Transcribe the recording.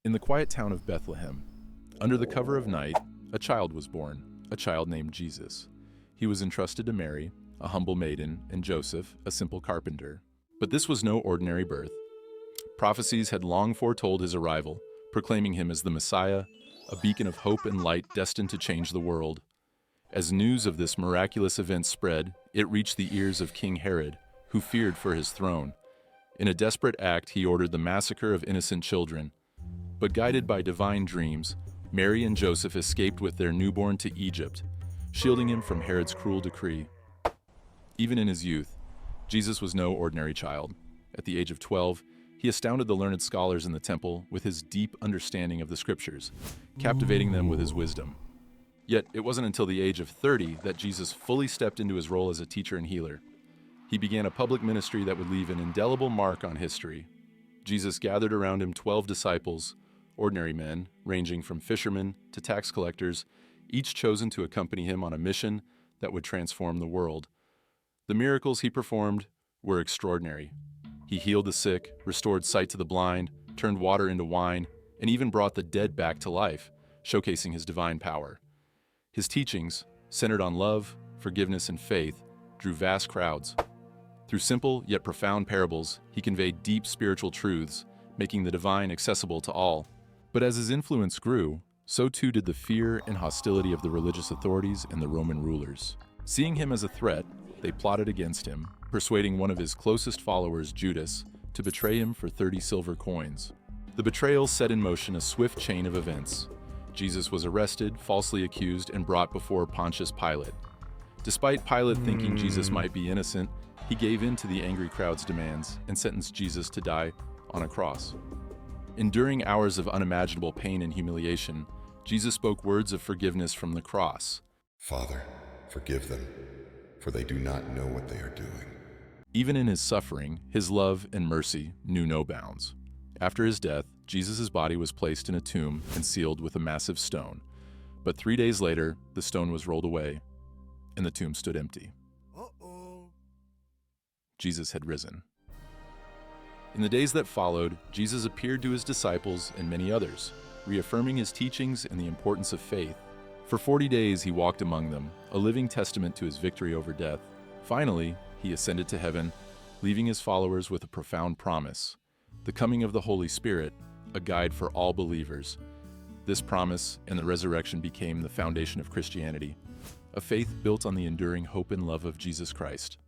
In the quiet town of Bethlehem, under the cover of night, a child was born, a child named Jesus. He was entrusted to Mary, a humble maiden, and Joseph, a simple carpenter. But this was no ordinary birth. Prophecies had long foretold his arrival, proclaiming him as the Messiah, a beacon of hope and light destined to change the world. As news of this miraculous event spread, it reached the ears of King Herod, who feared for his throne. In a desperate act, he ordered the massacre of innocent children. But guided by divine dreams, Mary and Joseph escaped with their newborn to Egypt, shielding him from Herod's cruel decree. Even in his youth, Jesus was no ordinary child. At the age of 12, he astounded the learned scholars in the temple with his deep understanding of the scriptures, captivating them with his wisdom. Yet it wasn't until the age of 30 that Jesus fully stepped into his role as a teacher and healer. He began a public ministry that would leave an indelible mark on history. Jesus gathered around him 12 disciples, ordinary men, ranging from fishermen to tax collectors, each chosen to accompany him on a mission that would transform the world. The miracles he performed were extraordinary. He healed the sick, restored sight to the blind, turned water into wine, and even brought the dead back to life, showcasing his divine power. His teachings, centered on love, forgiveness, and faith, drew vast crowds. Through simple yet profound parables, he conveyed deep spiritual truths, making the divine accessible to all. But as his influence grew, so too did the fear and hostility of the religious authorities and the Roman rulers. Seeing him as a threat, they plotted against him, persuading one of his closest followers, Judas, to betray him for 30 silver coins. The betrayal set in motion a swift chain of events. Jesus was arrested, falsely accused, and brought before Pontius Pilate. Despite Pilate thinking Jesus might be innocent, he gave in to the angry crowd's demands and sentenced Jesus to die on a cross. Enduring hours of unimaginable pain and humiliation, Jesus spoke words of forgiveness from the cross. "Father, forgive them, for they do not know what they are doing." Even in his suffering, his love and mercy knew no bounds. After his death, Jesus' body was placed in a tomb and sealed with a massive stone. But 3 days later, the stone was rolled away, and the tomb stood empty. Jesus had risen. In the days that followed, Jesus appeared to his disciples and many others, reaffirming his teachings and the importance of faith. For 40 days he walked among them, a living testament to his victory over death. Finally, he ascended to heaven, leaving his followers with a profound promise: the coming of the Holy Spirit, a guide for all believers. This promise and the resurrection became the foundation of Christianity, a faith built on the enduring hope and love of Jesus Christ.